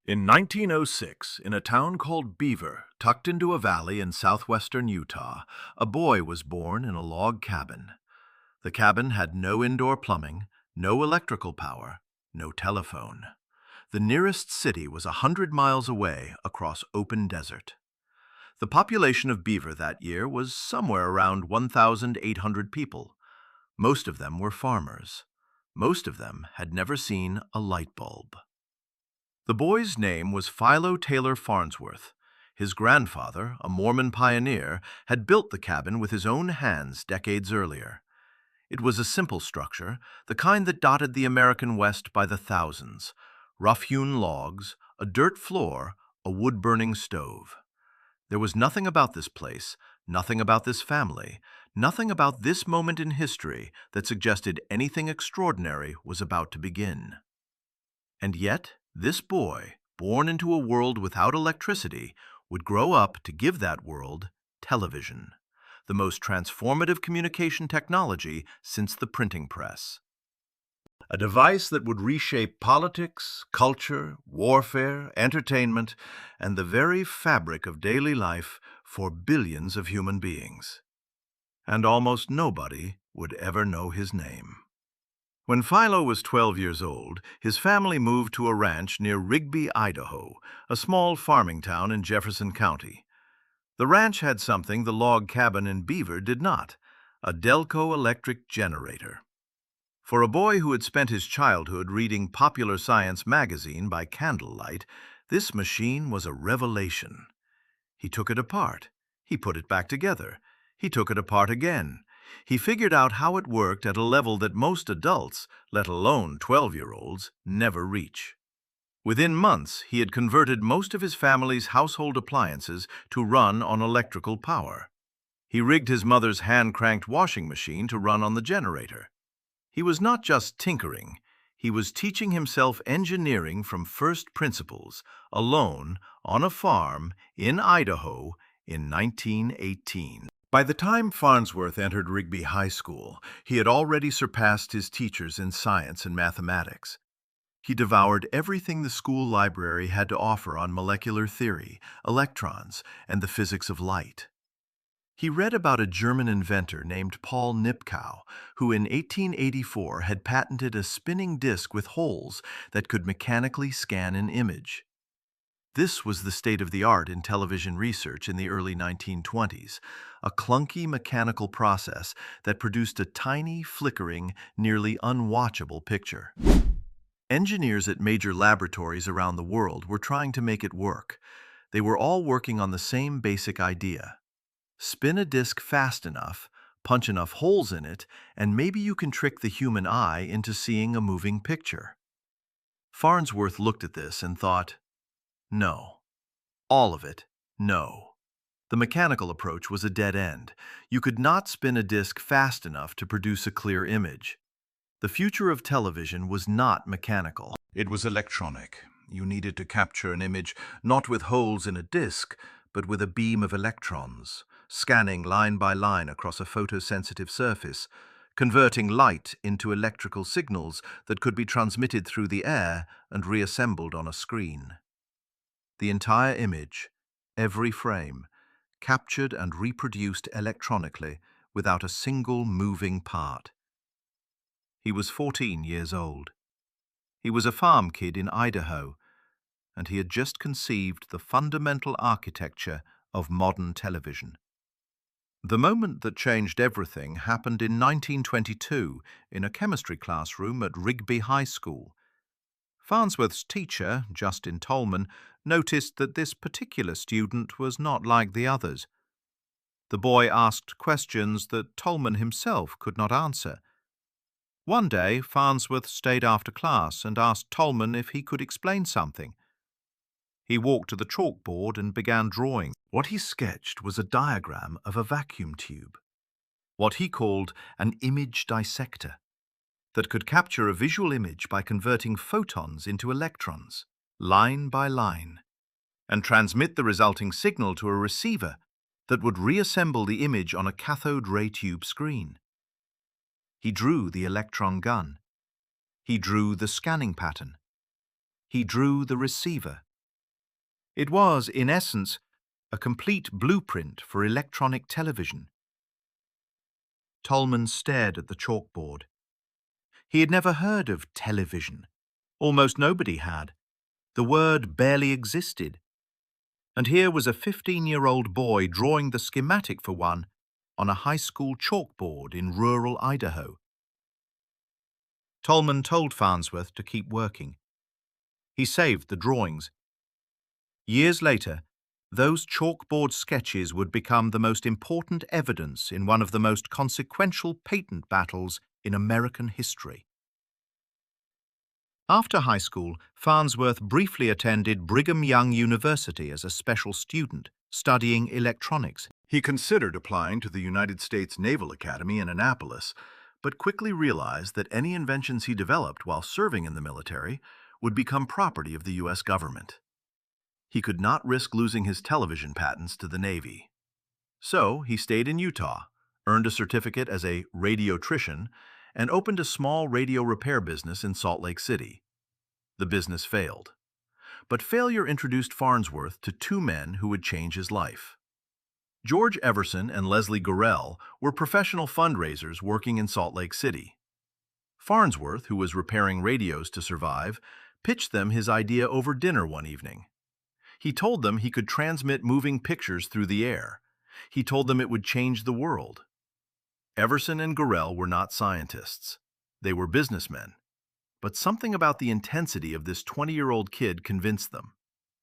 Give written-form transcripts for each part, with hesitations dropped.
In 1906, in a town called Beaver, tucked into a valley in southwestern Utah, a boy was born in a log cabin. The cabin had no indoor plumbing, no electrical power, no telephone. The nearest city was 100 miles away across open desert. The population of Beaver that year was somewhere around 1,800 people. Most of them were farmers. Most of them had never seen a light bulb. The boy's name was Philo Farnsworth. His grandfather, a Mormon pioneer, had built the cabin with his own hands decades earlier. It was a simple structure, the kind that dotted the American West by the thousands. Rough-hewn logs, a dirt floor, a wood-burning stove. There was nothing about this place, nothing about this family, nothing about this moment in history that suggested anything extraordinary was about to begin. And yet, this boy, born into a world without electricity, would grow up to give that world television, the most transformative communication technology since the printing press. A device that would reshape politics, culture, warfare, entertainment, and the very fabric of daily life for billions of human beings. And almost nobody would ever know his name. When Philo was 12 years old, his family moved to a ranch near Rigby, Idaho, a small farming town in Jefferson County. The ranch had something the log cabin in Beaver did not, a Delco electric generator. For a boy who had spent his childhood reading Popular Science magazine by candlelight, this machine was a revelation. He took it apart. He put it back together. He took it apart again. He figured out how it worked at a level that most adults, let alone 12-year-olds, never reach. Within months, he had converted most of his family's household appliances to run on electrical power. He rigged his mother's hand-cranked washing machine to run on the generator. He was not just tinkering, he was teaching himself engineering from first principles, alone, on a farm, in Idaho, in 1918. By the time Farnsworth entered Rigby High School, he had already surpassed his teachers in science and mathematics. He devoured everything the school library had to offer on molecular theory, electrons, and the physics of light. He read about a German inventor named Paul Nipkow, who in 1884 had patented a spinning disk with holes that could mechanically scan an image. This was the state-of-the-art in television research in the early 1920s, a clunky mechanical process that produced a tiny, flickering, nearly unwatchable picture. Engineers at major laboratories around the world were trying to make it work. They were all working on the same basic idea. Spin a disk fast enough, punch enough holes in it, and maybe you can trick the human eye into seeing a moving picture. Farnsworth looked at this and thought, no. All of it, no. The mechanical approach was a dead end. You could not spin a disk fast enough to produce a clear image. The future of television was not mechanical. It was electronic. You needed to capture an image not with holes in a disk, but with a beam of electrons, scanning line by line across a photosensitive surface, converting light into electrical signals that could be transmitted through the air and reassembled on a screen. The entire image, every frame, captured and reproduced electronically without a single moving part. He was 14 years old. He was a farm kid in Idaho, and he had just conceived the fundamental architecture of modern television. The moment that changed everything happened in 1922 in a chemistry classroom at Rigby High School. Farnsworth's teacher, Justin Tolman, noticed that this particular student was not like the others. The boy asked questions that Tolman himself could not answer. One day, Farnsworth stayed after class and asked Tolman if he could explain something. He walked to the chalkboard and began drawing. What he sketched was a diagram of a vacuum tube, what he called an image dissector, that could capture a visual image by converting photons into electrons, line by line, and transmit the resulting signal to a receiver that would reassemble the image on a cathode ray tube screen. He drew the electron gun. He drew the scanning pattern. He drew the receiver, It was, in essence, a complete blueprint for electronic television. Tolman stared at the chalkboard. He had never heard of television. Almost nobody had. The word barely existed. And here was a 15-year-old boy drawing the schematic for one on a high school chalkboard in rural Idaho. Tolman told Farnsworth to keep working. He saved the drawings. Years later, those chalkboard sketches would become the most important evidence in one of the most consequential patent battles in American history. After high school, Farnsworth briefly attended Brigham Young University as a special student, studying electronics. He considered applying to the United States Naval Academy in Annapolis, but quickly realized that any inventions he developed while serving in the military would become property of the U.S. government. He could not risk losing his television patents to the Navy. So he stayed in Utah, earned a certificate as a radiotrician, and opened a small radio repair business in Salt Lake City. The business failed. But failure introduced Farnsworth to two men who would change his life. George Everson and Leslie Gorell were professional fundraisers working in Salt Lake City. Farnsworth, who was repairing radios to survive, pitched them his idea over dinner one evening. He told them he could transmit moving pictures through the air. He told them it would change the world. Everson and Gorell were not scientists. They were businessmen. But something about the intensity of this 20-year-old kid convinced them.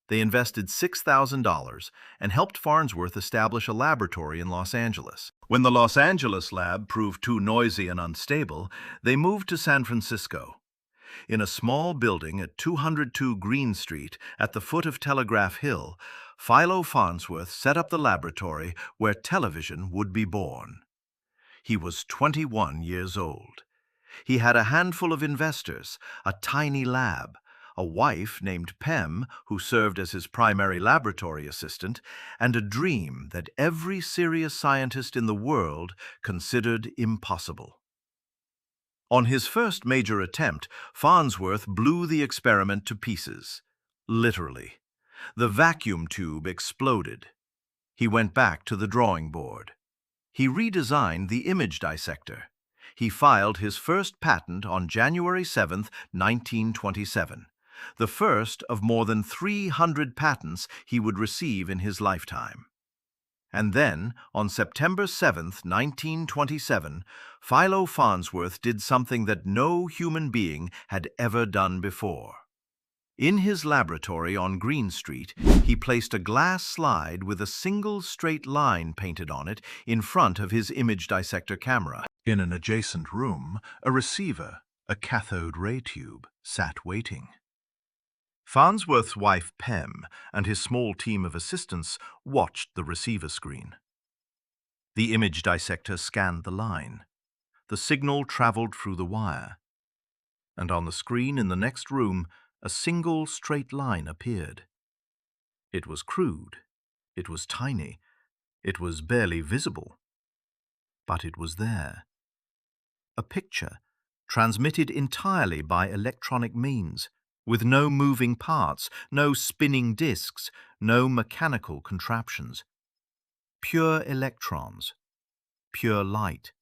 They invested $6,000 and helped Farnsworth establish a laboratory in Los Angeles. When the Los Angeles lab proved too noisy and unstable, they moved to San Francisco. In a small building at 202 Green Street, at the foot of Telegraph Hill, Philo Farnsworth set up the laboratory where television would be born. He was 21 years old. He had a handful of investors, a tiny lab, a wife named Pem, who served as his primary laboratory assistant, and a dream that every serious scientist in the world considered impossible. On his first major attempt, Farnsworth blew the experiment to pieces. Literally. The vacuum tube exploded. He went back to the drawing board. He redesigned the image dissector. He filed his first patent on January 7, 1927, the first of more than 300 patents he would receive in his lifetime. And then, on September 7, 1927, Philo Farnsworth did something that no human being had ever done before. In his laboratory on Green Street, he placed a glass slide with a single straight line painted on it in front of his image dissector camera. In an adjacent room, a receiver, a cathode ray tube, sat waiting. Farnsworth's wife Pem and his small team of assistants watched the receiver screen. The image dissector scanned the line. The signal traveled through the wire. And on the screen in the next room, a single straight line appeared. It was crude. It was tiny. It was barely visible. But it was there. A picture, transmitted entirely by electronic means, with no moving parts, no spinning disks, no mechanical contraptions. Pure electrons, pure light.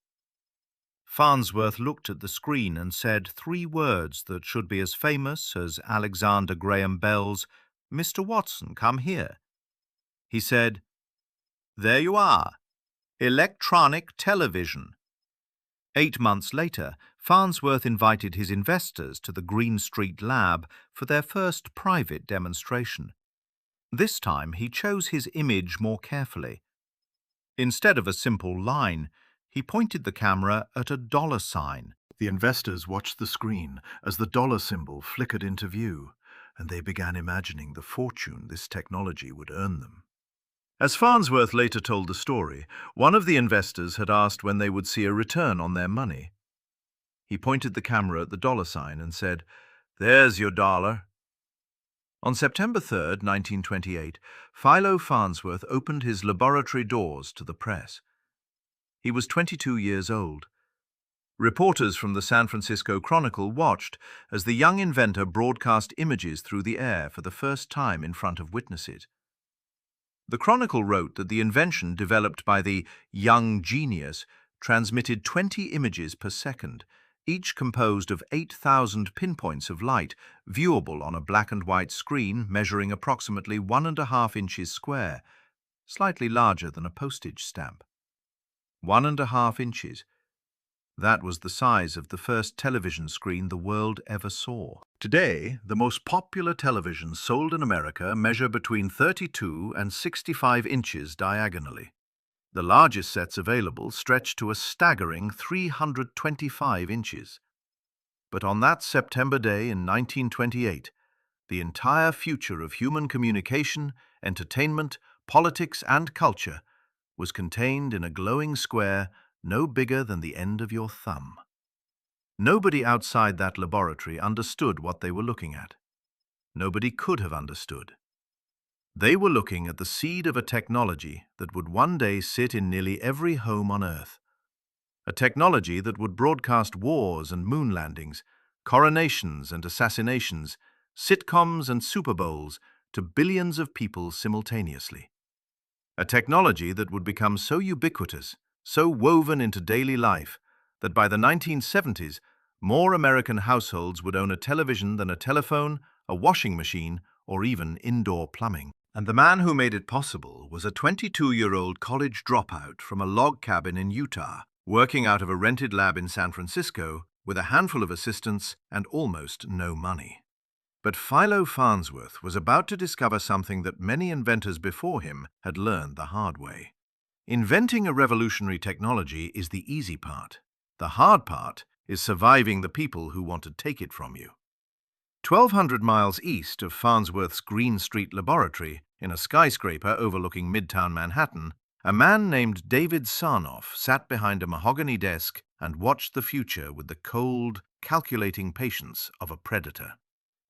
Farnsworth looked at the screen and said three words that should be as famous as Alexander Graham Bell's, "Mr. Watson, come here." He said, "There you are, electronic television." 8 months later, Farnsworth invited his investors to the Green Street lab for their first private demonstration. This time he chose his image more carefully. Instead of a simple line, he pointed the camera at a dollar sign. The investors watched the screen as the dollar symbol flickered into view, and they began imagining the fortune this technology would earn them. As Farnsworth later told the story, one of the investors had asked when they would see a return on their money. He pointed the camera at the dollar sign and said, "There's your dollar." On September 3, 1928, Philo Farnsworth opened his laboratory doors to the press. He was 22 years old. Reporters from the San Francisco Chronicle watched as the young inventor broadcast images through the air for the first time in front of witnesses. The Chronicle wrote that the invention developed by the young genius transmitted 20 images per second, each composed of 8,000 pinpoints of light, viewable on a black and white screen measuring approximately 1.5 inches square, slightly larger than a postage stamp. 1.5 inches. That was the size of the first television screen the world ever saw. Today, the most popular televisions sold in America measure between 32 and 65 inches diagonally. The largest sets available stretch to a staggering 325 inches. But on that September day in 1928, the entire future of human communication, entertainment, politics, and culture was contained in a glowing square no bigger than the end of your thumb. Nobody outside that laboratory understood what they were looking at. Nobody could have understood. They were looking at the seed of a technology that would one day sit in nearly every home on Earth. A technology that would broadcast wars and moon landings, coronations and assassinations, sitcoms and Super Bowls to billions of people simultaneously. A technology that would become so ubiquitous, so woven into daily life, that by the 1970s, more American households would own a television than a telephone, a washing machine, or even indoor plumbing. And the man who made it possible was a 22-year-old college dropout from a log cabin in Utah, working out of a rented lab in San Francisco with a handful of assistants and almost no money. But Philo Farnsworth was about to discover something that many inventors before him had learned the hard way. Inventing a revolutionary technology is the easy part. The hard part is surviving the people who want to take it from you. 1,200 miles east of Farnsworth's Green Street laboratory, in a skyscraper overlooking Midtown Manhattan, a man named David Sarnoff sat behind a mahogany desk and watched the future with the cold, calculating patience of a predator.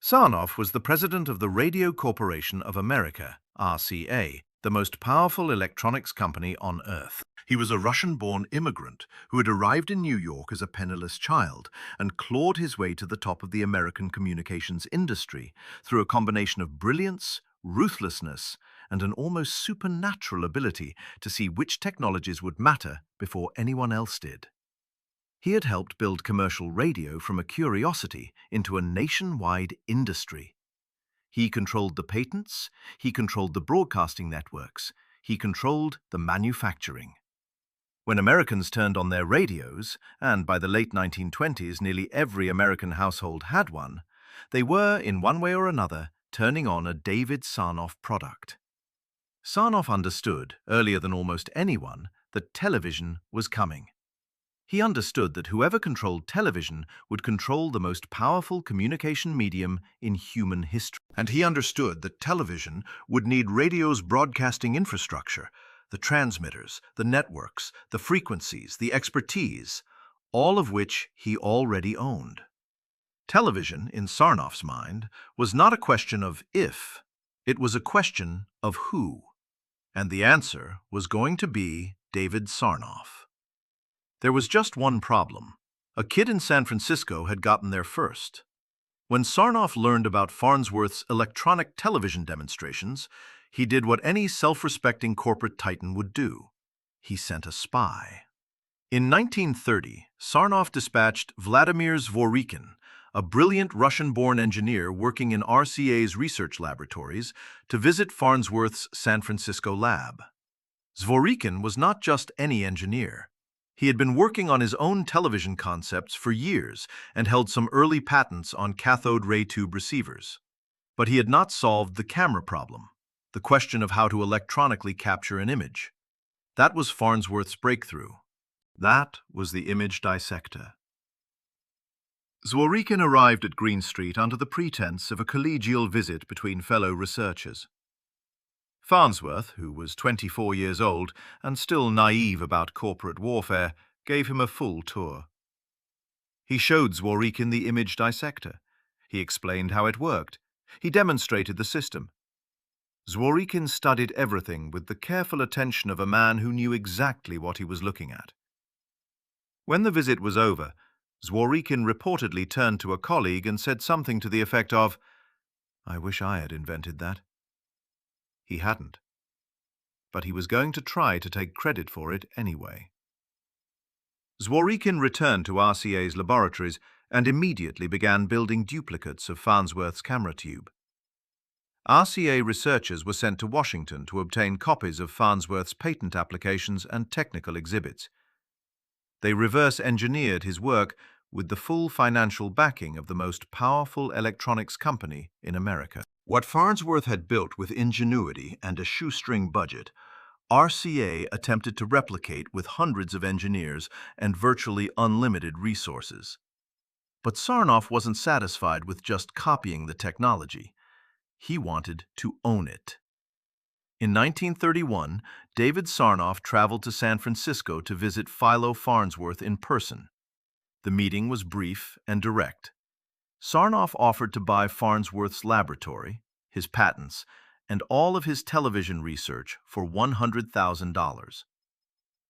Sarnoff was the president of the Radio Corporation of America, RCA, the most powerful electronics company on Earth. He was a Russian-born immigrant who had arrived in New York as a penniless child and clawed his way to the top of the American communications industry through a combination of brilliance, ruthlessness, and an almost supernatural ability to see which technologies would matter before anyone else did. He had helped build commercial radio from a curiosity into a nationwide industry. He controlled the patents, he controlled the broadcasting networks, he controlled the manufacturing. When Americans turned on their radios, and by the late 1920s nearly every American household had one, they were, in one way or another, turning on a David Sarnoff product. Sarnoff understood, earlier than almost anyone, that television was coming. He understood that whoever controlled television would control the most powerful communication medium in human history. And he understood that television would need radio's broadcasting infrastructure, the transmitters, the networks, the frequencies, the expertise, all of which he already owned. Television, in Sarnoff's mind, was not a question of if, it was a question of who. And the answer was going to be David Sarnoff. There was just one problem. A kid in San Francisco had gotten there first. When Sarnoff learned about Farnsworth's electronic television demonstrations, he did what any self-respecting corporate titan would do. He sent a spy. In 1930, Sarnoff dispatched Vladimir Zworykin, a brilliant Russian-born engineer working in RCA's research laboratories, to visit Farnsworth's San Francisco lab. Zworykin was not just any engineer. He had been working on his own television concepts for years and held some early patents on cathode ray tube receivers. But he had not solved the camera problem, the question of how to electronically capture an image. That was Farnsworth's breakthrough. That was the image dissector. Zworykin arrived at Green Street under the pretense of a collegial visit between fellow researchers. Farnsworth, who was 24 years old and still naive about corporate warfare, gave him a full tour. He showed Zworykin the image dissector. He explained how it worked. He demonstrated the system. Zworykin studied everything with the careful attention of a man who knew exactly what he was looking at. When the visit was over, Zworykin reportedly turned to a colleague and said something to the effect of, "I wish I had invented that." He hadn't, but he was going to try to take credit for it anyway. Zworykin returned to RCA's laboratories and immediately began building duplicates of Farnsworth's camera tube. RCA researchers were sent to Washington to obtain copies of Farnsworth's patent applications and technical exhibits. They reverse-engineered his work with the full financial backing of the most powerful electronics company in America. What Farnsworth had built with ingenuity and a shoestring budget, RCA attempted to replicate with hundreds of engineers and virtually unlimited resources. But Sarnoff wasn't satisfied with just copying the technology. He wanted to own it. In 1931, David Sarnoff traveled to San Francisco to visit Philo Farnsworth in person. The meeting was brief and direct. Sarnoff offered to buy Farnsworth's laboratory, his patents, and all of his television research for $100,000.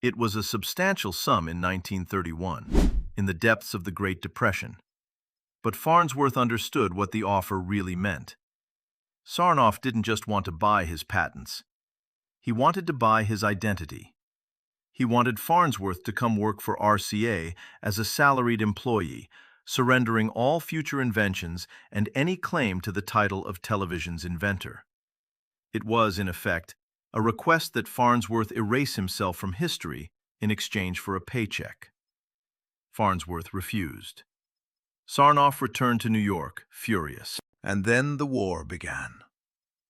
It was a substantial sum in 1931, in the depths of the Great Depression. But Farnsworth understood what the offer really meant. Sarnoff didn't just want to buy his patents. He wanted to buy his identity. He wanted Farnsworth to come work for RCA as a salaried employee, surrendering all future inventions and any claim to the title of television's inventor. It was, in effect, a request that Farnsworth erase himself from history in exchange for a paycheck. Farnsworth refused. Sarnoff returned to New York, furious. And then the war began.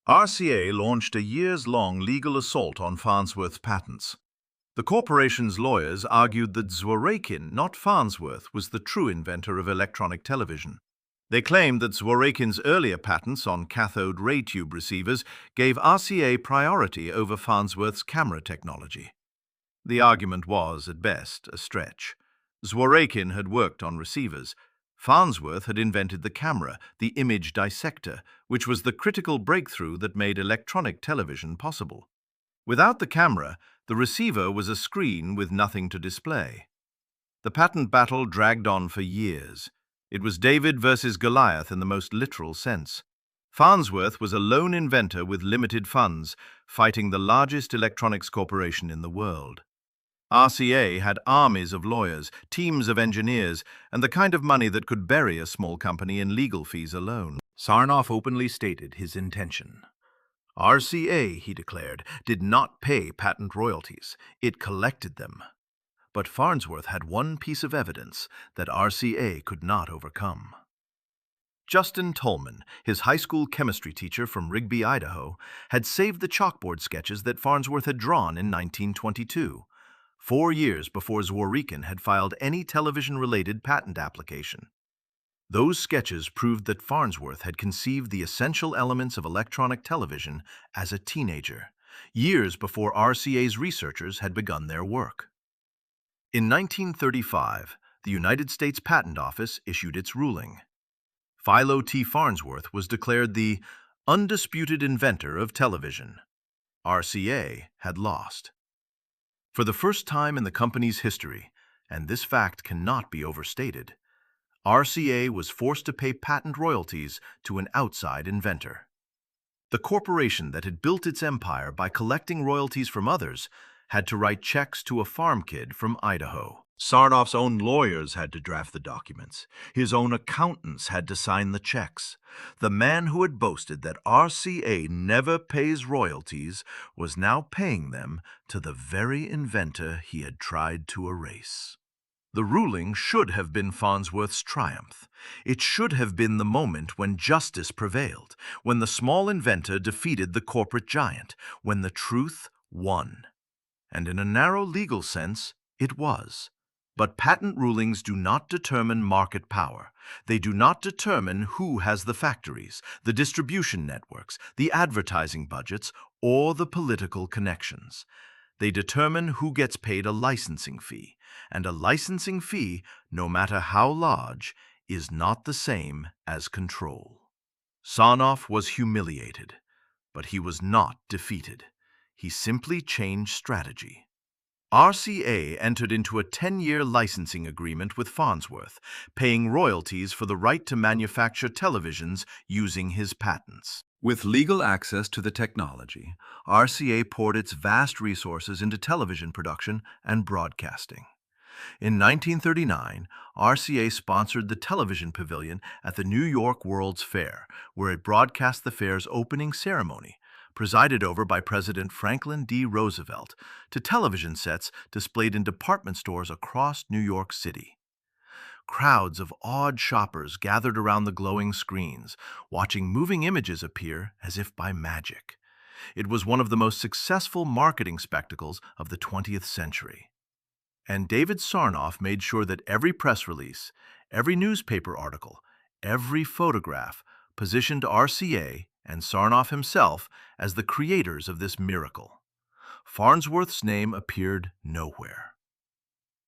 RCA launched a years-long legal assault on Farnsworth's patents. The corporation's lawyers argued that Zworykin, not Farnsworth, was the true inventor of electronic television. They claimed that Zworykin's earlier patents on cathode ray tube receivers gave RCA priority over Farnsworth's camera technology. The argument was, at best, a stretch. Zworykin had worked on receivers. Farnsworth had invented the camera, the image dissector, which was the critical breakthrough that made electronic television possible. Without the camera, the receiver was a screen with nothing to display. The patent battle dragged on for years. It was David versus Goliath in the most literal sense. Farnsworth was a lone inventor with limited funds, fighting the largest electronics corporation in the world. RCA had armies of lawyers, teams of engineers, and the kind of money that could bury a small company in legal fees alone. Sarnoff openly stated his intention. RCA, he declared, did not pay patent royalties. It collected them. But Farnsworth had one piece of evidence that RCA could not overcome. Justin Tolman, his high school chemistry teacher from Rigby, Idaho, had saved the chalkboard sketches that Farnsworth had drawn in 1922. 4 years before Zworykin had filed any television-related patent application. Those sketches proved that Farnsworth had conceived the essential elements of electronic television as a teenager, years before RCA's researchers had begun their work. In 1935, the United States Patent Office issued its ruling. Philo T. Farnsworth was declared the undisputed inventor of television. RCA had lost. For the first time in the company's history, and this fact cannot be overstated, RCA was forced to pay patent royalties to an outside inventor. The corporation that had built its empire by collecting royalties from others had to write checks to a farm kid from Idaho. Sarnoff's own lawyers had to draft the documents. His own accountants had to sign the checks. The man who had boasted that RCA never pays royalties was now paying them to the very inventor he had tried to erase. The ruling should have been Farnsworth's triumph. It should have been the moment when justice prevailed, when the small inventor defeated the corporate giant, when the truth won. And in a narrow legal sense, it was. But patent rulings do not determine market power. They do not determine who has the factories, the distribution networks, the advertising budgets, or the political connections. They determine who gets paid a licensing fee, and a licensing fee, no matter how large, is not the same as control. Sarnoff was humiliated, but he was not defeated. He simply changed strategy. RCA entered into a 10-year licensing agreement with Farnsworth, paying royalties for the right to manufacture televisions using his patents. With legal access to the technology, RCA poured its vast resources into television production and broadcasting. In 1939, RCA sponsored the television pavilion at the New York World's Fair, where it broadcast the fair's opening ceremony, presided over by President Franklin D. Roosevelt, to television sets displayed in department stores across New York City. Crowds of awed shoppers gathered around the glowing screens, watching moving images appear as if by magic. It was one of the most successful marketing spectacles of the 20th century. And David Sarnoff made sure that every press release, every newspaper article, every photograph positioned RCA and Sarnoff himself as the creators of this miracle. Farnsworth's name appeared nowhere.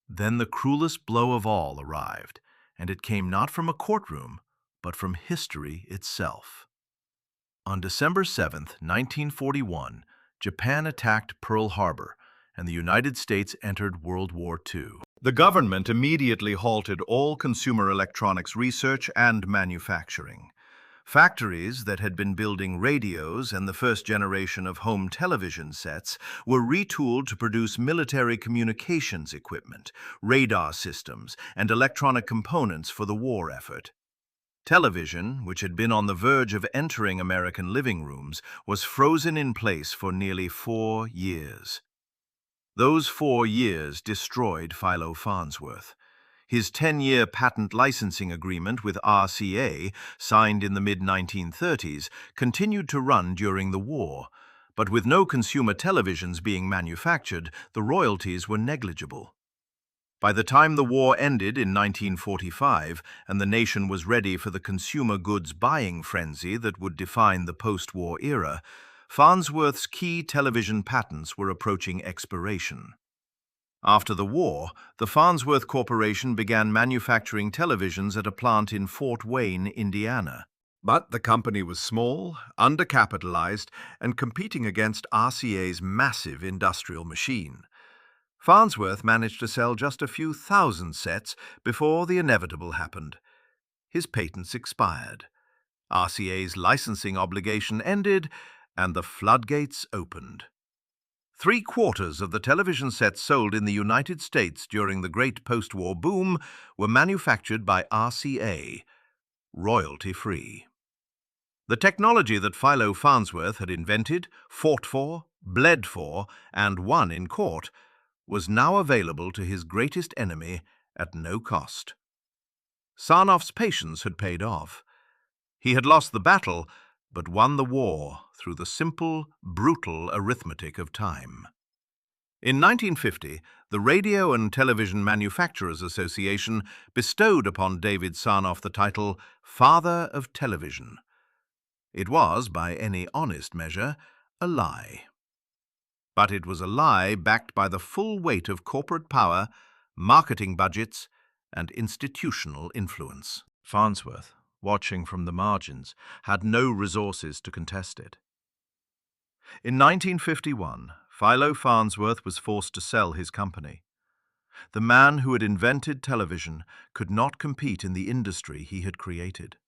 Then the cruelest blow of all arrived, and it came not from a courtroom, but from history itself. On December 7, 1941, Japan attacked Pearl Harbor, and the United States entered World War II. The government immediately halted all consumer electronics research and manufacturing. Factories that had been building radios and the first generation of home television sets were retooled to produce military communications equipment, radar systems, and electronic components for the war effort. Television, which had been on the verge of entering American living rooms, was frozen in place for nearly 4 years. Those 4 years destroyed Philo Farnsworth. His 10-year patent licensing agreement with RCA, signed in the mid-1930s, continued to run during the war, but with no consumer televisions being manufactured, the royalties were negligible. By the time the war ended in 1945 and the nation was ready for the consumer goods buying frenzy that would define the post-war era, Farnsworth's key television patents were approaching expiration. After the war, the Farnsworth Corporation began manufacturing televisions at a plant in Fort Wayne, Indiana. But the company was small, undercapitalized, and competing against RCA's massive industrial machine. Farnsworth managed to sell just a few thousand sets before the inevitable happened. His patents expired. RCA's licensing obligation ended, and the floodgates opened. 3/4 of the television sets sold in the United States during the great post-war boom were manufactured by RCA, royalty-free. The technology that Philo Farnsworth had invented, fought for, bled for, and won in court was now available to his greatest enemy at no cost. Sarnoff's patience had paid off. He had lost the battle, but won the war through the simple, brutal arithmetic of time. In 1950, the Radio and Television Manufacturers Association bestowed upon David Sarnoff the title Father of Television. It was, by any honest measure, a lie. But it was a lie backed by the full weight of corporate power, marketing budgets, and institutional influence. Farnsworth, watching from the margins, had no resources to contest it. In 1951, Philo Farnsworth was forced to sell his company. The man who had invented television could not compete in the industry he had created.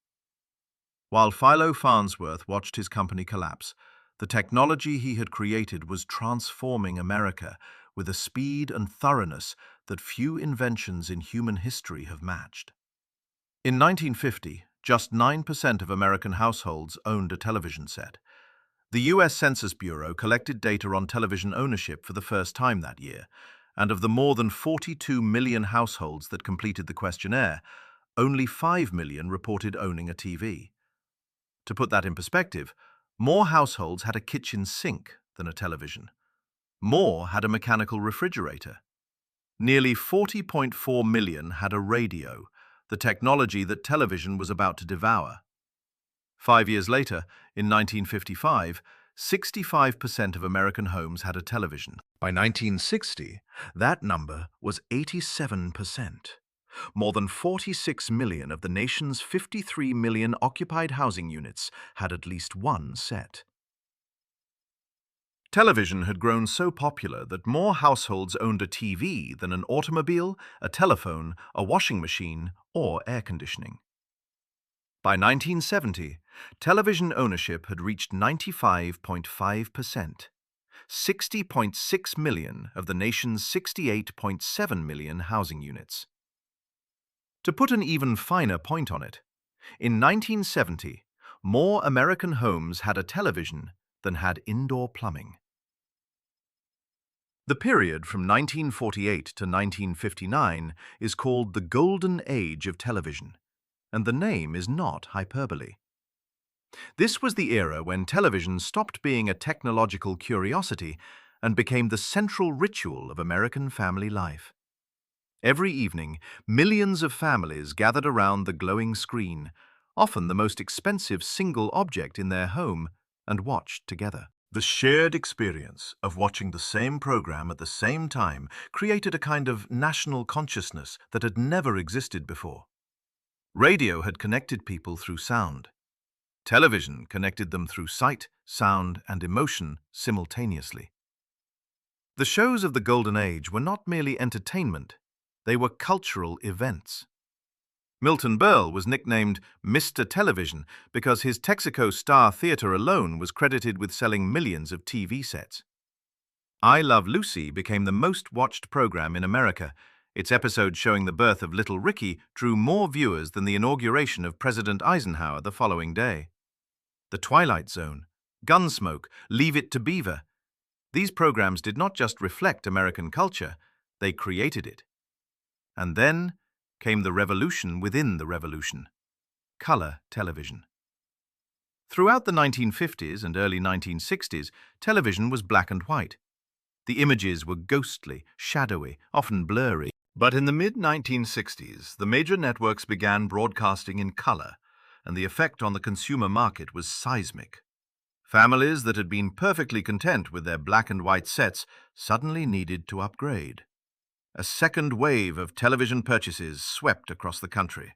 While Philo Farnsworth watched his company collapse, the technology he had created was transforming America with a speed and thoroughness that few inventions in human history have matched. In 1950, just 9% of American households owned a television set. The U.S. Census Bureau collected data on television ownership for the first time that year, and of the more than 42 million households that completed the questionnaire, only 5 million reported owning a TV. To put that in perspective, more households had a kitchen sink than a television. More had a mechanical refrigerator. Nearly 40.4 million had a radio, the technology that television was about to devour. 5 years later, in 1955, 65% of American homes had a television. By 1960, that number was 87%. More than 46 million of the nation's 53 million occupied housing units had at least one set. Television had grown so popular that more households owned a TV than an automobile, a telephone, a washing machine, or air conditioning. By 1970, television ownership had reached 95.5%, 60.6 million of the nation's 68.7 million housing units. To put an even finer point on it, in 1970, more American homes had a television than had indoor plumbing. The period from 1948 to 1959 is called the Golden Age of television, and the name is not hyperbole. This was the era when television stopped being a technological curiosity and became the central ritual of American family life. Every evening, millions of families gathered around the glowing screen, often the most expensive single object in their home, and watched together. The shared experience of watching the same program at the same time created a kind of national consciousness that had never existed before. Radio had connected people through sound. Television connected them through sight, sound, and emotion simultaneously. The shows of the Golden Age were not merely entertainment, they were cultural events. Milton Berle was nicknamed Mr. Television because his Texaco Star Theater alone was credited with selling millions of TV sets. I Love Lucy became the most watched program in America. Its episode showing the birth of little Ricky drew more viewers than the inauguration of President Eisenhower the following day. The Twilight Zone, Gunsmoke, Leave It to Beaver. These programs did not just reflect American culture, they created it. And then came the revolution within the revolution: color television. Throughout the 1950s and early 1960s, television was black and white. The images were ghostly, shadowy, often blurry. But in the mid-1960s, the major networks began broadcasting in color, and the effect on the consumer market was seismic. Families that had been perfectly content with their black and white sets suddenly needed to upgrade. A second wave of television purchases swept across the country.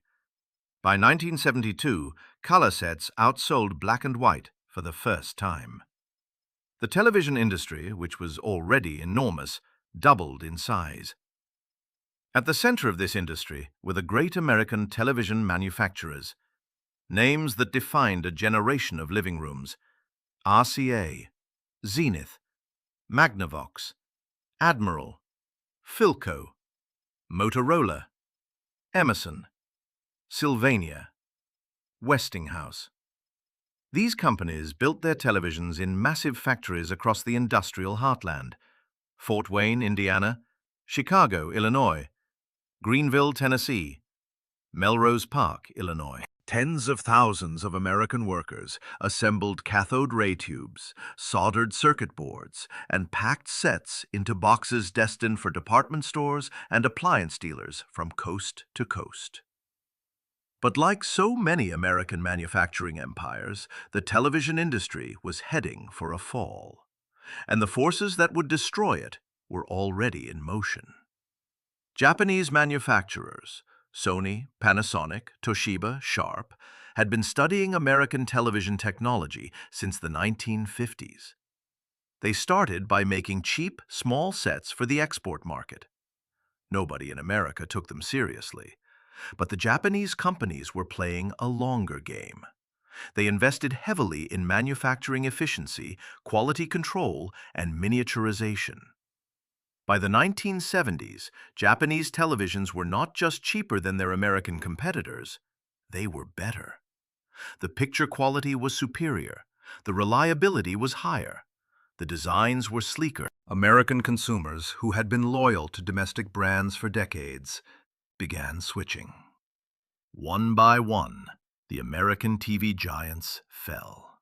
By 1972, color sets outsold black and white for the first time. The television industry, which was already enormous, doubled in size. At the center of this industry were the great American television manufacturers, names that defined a generation of living rooms: RCA, Zenith, Magnavox, Admiral, Philco, Motorola, Emerson, Sylvania, Westinghouse. These companies built their televisions in massive factories across the industrial heartland: Fort Wayne, Indiana; Chicago, Illinois; Greenville, Tennessee; Melrose Park, Illinois. Tens of thousands of American workers assembled cathode ray tubes, soldered circuit boards, and packed sets into boxes destined for department stores and appliance dealers from coast to coast. But like so many American manufacturing empires, the television industry was heading for a fall, and the forces that would destroy it were already in motion. Japanese manufacturers, Sony, Panasonic, Toshiba, Sharp, had been studying American television technology since the 1950s. They started by making cheap, small sets for the export market. Nobody in America took them seriously, but the Japanese companies were playing a longer game. They invested heavily in manufacturing efficiency, quality control, and miniaturization. By the 1970s, Japanese televisions were not just cheaper than their American competitors, they were better. The picture quality was superior, the reliability was higher, the designs were sleeker. American consumers, who had been loyal to domestic brands for decades, began switching. One by one, the American TV giants fell.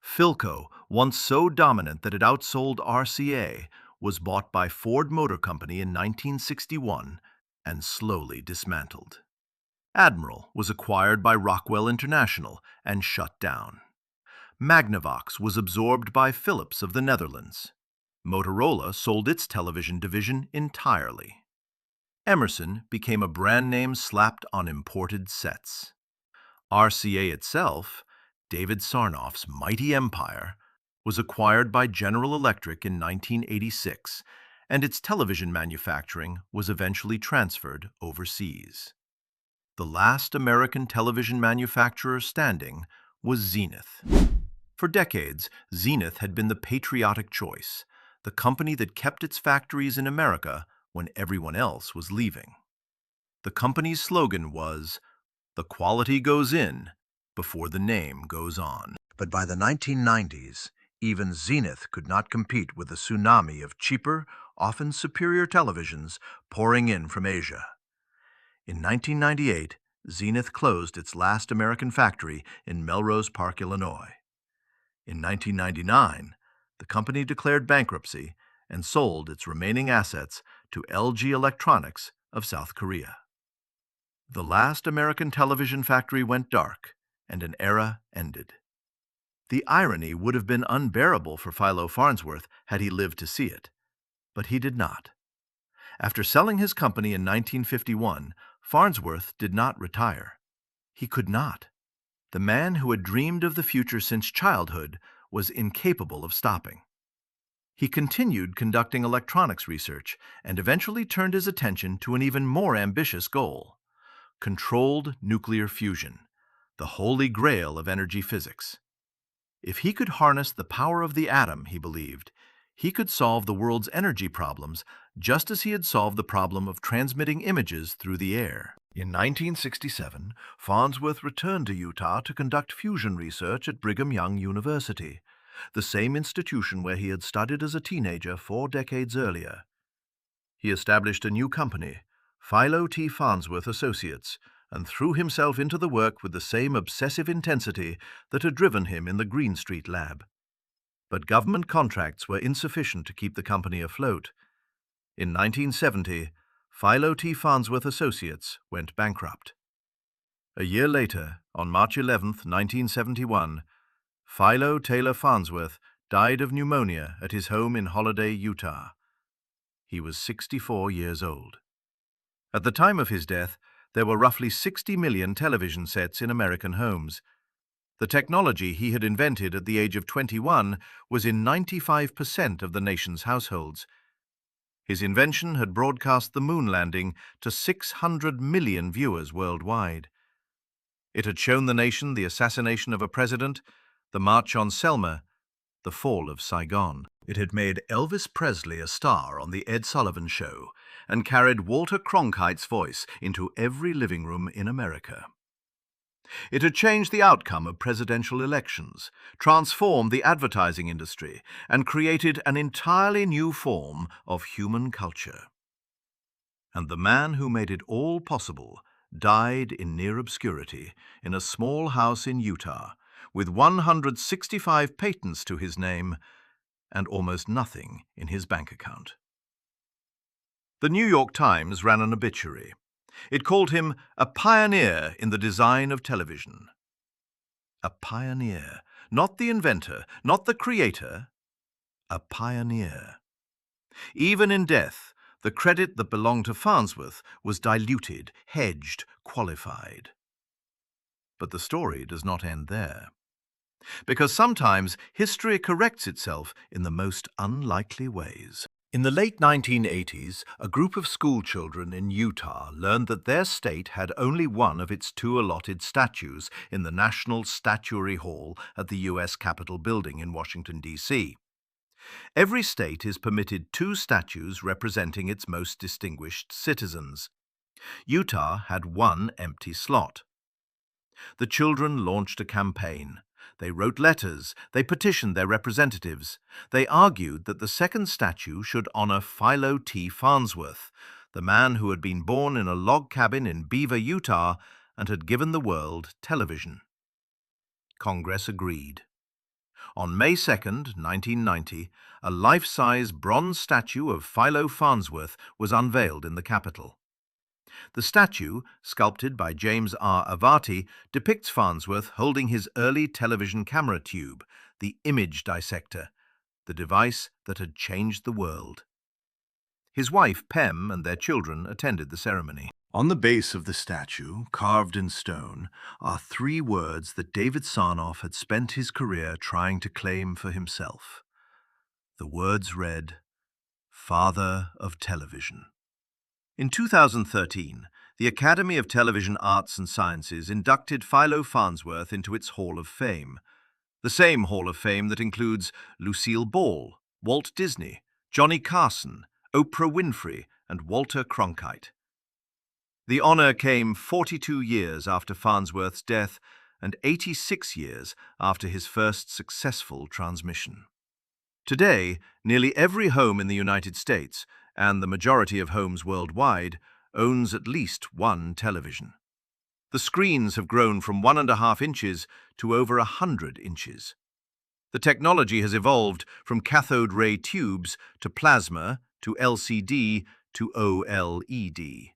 Philco, once so dominant that it outsold RCA, was bought by Ford Motor Company in 1961 and slowly dismantled. Admiral was acquired by Rockwell International and shut down. Magnavox was absorbed by Philips of the Netherlands. Motorola sold its television division entirely. Emerson became a brand name slapped on imported sets. RCA itself, David Sarnoff's mighty empire, was acquired by General Electric in 1986, and its television manufacturing was eventually transferred overseas. The last American television manufacturer standing was Zenith. For decades, Zenith had been the patriotic choice, the company that kept its factories in America when everyone else was leaving. The company's slogan was, "The quality goes in before the name goes on." But by the 1990s, even Zenith could not compete with the tsunami of cheaper, often superior televisions pouring in from Asia. In 1998, Zenith closed its last American factory in Melrose Park, Illinois. In 1999, the company declared bankruptcy and sold its remaining assets to LG Electronics of South Korea. The last American television factory went dark, and an era ended. The irony would have been unbearable for Philo Farnsworth had he lived to see it, but he did not. After selling his company in 1951, Farnsworth did not retire. He could not. The man who had dreamed of the future since childhood was incapable of stopping. He continued conducting electronics research and eventually turned his attention to an even more ambitious goal: controlled nuclear fusion, the holy grail of energy physics. If he could harness the power of the atom, he believed, he could solve the world's energy problems just as he had solved the problem of transmitting images through the air. In 1967, Farnsworth returned to Utah to conduct fusion research at Brigham Young University, the same institution where he had studied as a teenager 4 decades earlier. He established a new company, Philo T. Farnsworth Associates, and threw himself into the work with the same obsessive intensity that had driven him in the Green Street lab. But government contracts were insufficient to keep the company afloat. In 1970, Philo T. Farnsworth Associates went bankrupt. A year later, on March 11, 1971, Philo Taylor Farnsworth died of pneumonia at his home in Holiday, Utah. He was 64 years old. At the time of his death, there were roughly 60 million television sets in American homes. The technology he had invented at the age of 21 was in 95% of the nation's households. His invention had broadcast the moon landing to 600 million viewers worldwide. It had shown the nation the assassination of a president, the March on Selma, the fall of Saigon. It had made Elvis Presley a star on The Ed Sullivan Show and carried Walter Cronkite's voice into every living room in America. It had changed the outcome of presidential elections, transformed the advertising industry, and created an entirely new form of human culture. And the man who made it all possible died in near obscurity in a small house in Utah, with 165 patents to his name and almost nothing in his bank account. The New York Times ran an obituary. It called him a pioneer in the design of television. A pioneer, not the inventor, not the creator, a pioneer. Even in death, the credit that belonged to Farnsworth was diluted, hedged, qualified. But the story does not end there. Because sometimes history corrects itself in the most unlikely ways. In the late 1980s, a group of schoolchildren in Utah learned that their state had only one of its 2 allotted statues in the National Statuary Hall at the U.S. Capitol Building in Washington, D.C. Every state is permitted 2 statues representing its most distinguished citizens. Utah had 1 empty slot. The children launched a campaign. They wrote letters. They petitioned their representatives. They argued that the second statue should honor Philo T. Farnsworth, the man who had been born in a log cabin in Beaver, Utah, and had given the world television. Congress agreed. On May 2, 1990, a life-size bronze statue of Philo Farnsworth was unveiled in the Capitol. The statue, sculpted by James R. Avati, depicts Farnsworth holding his early television camera tube, the image dissector, the device that had changed the world. His wife, Pem, and their children attended the ceremony. On the base of the statue, carved in stone, are 3 words that David Sarnoff had spent his career trying to claim for himself. The words read, Father of Television. In 2013, the Academy of Television Arts and Sciences inducted Philo Farnsworth into its Hall of Fame, the same Hall of Fame that includes Lucille Ball, Walt Disney, Johnny Carson, Oprah Winfrey, and Walter Cronkite. The honor came 42 years after Farnsworth's death and 86 years after his first successful transmission. Today, nearly every home in the United States, and the majority of homes worldwide, owns at least one television. The screens have grown from 1.5 inches to over 100 inches. The technology has evolved from cathode ray tubes to plasma to LCD to OLED.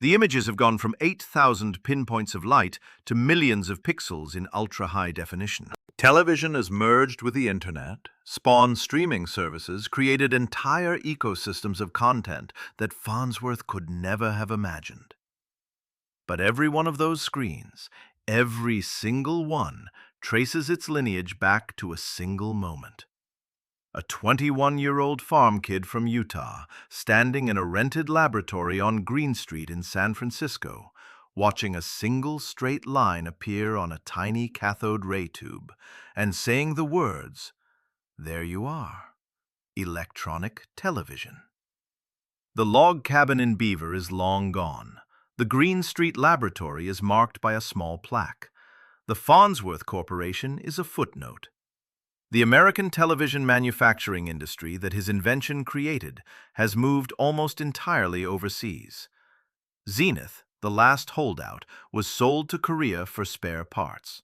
The images have gone from 8,000 pinpoints of light to millions of pixels in ultra-high definition. Television has merged with the internet, spawned streaming services, created entire ecosystems of content that Farnsworth could never have imagined. But every one of those screens, every single one, traces its lineage back to a single moment. A 21-year-old farm kid from Utah, standing in a rented laboratory on Green Street in San Francisco, watching a single straight line appear on a tiny cathode ray tube, and saying the words, "There you are, electronic television." The log cabin in Beaver is long gone. The Green Street laboratory is marked by a small plaque. The Farnsworth Corporation is a footnote. The American television manufacturing industry that his invention created has moved almost entirely overseas. Zenith, the last holdout, was sold to Korea for spare parts.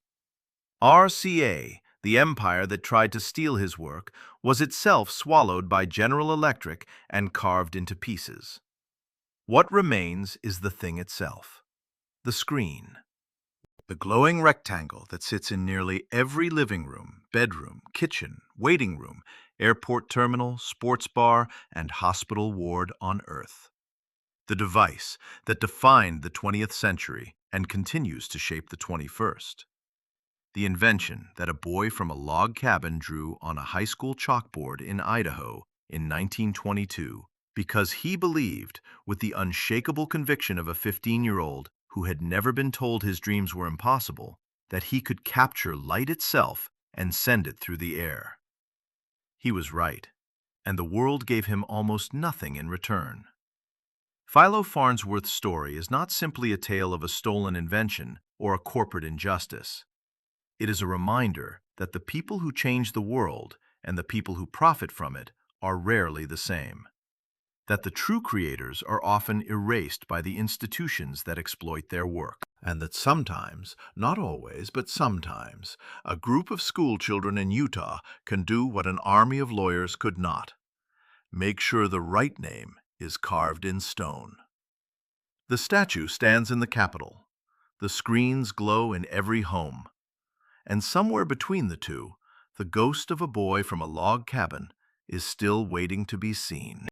RCA, the empire that tried to steal his work, was itself swallowed by General Electric and carved into pieces. What remains is the thing itself, the screen. The glowing rectangle that sits in nearly every living room, bedroom, kitchen, waiting room, airport terminal, sports bar, and hospital ward on Earth. The device that defined the 20th century and continues to shape the 21st. The invention that a boy from a log cabin drew on a high school chalkboard in Idaho in 1922 because he believed, with the unshakable conviction of a 15-year-old who had never been told his dreams were impossible, that he could capture light itself and send it through the air. He was right, and the world gave him almost nothing in return. Philo Farnsworth's story is not simply a tale of a stolen invention or a corporate injustice. It is a reminder that the people who change the world and the people who profit from it are rarely the same. That the true creators are often erased by the institutions that exploit their work. And that sometimes, not always, but sometimes, a group of schoolchildren in Utah can do what an army of lawyers could not. Make sure the right name is carved in stone. The statue stands in the Capitol. The screens glow in every home. And somewhere between the two, the ghost of a boy from a log cabin is still waiting to be seen.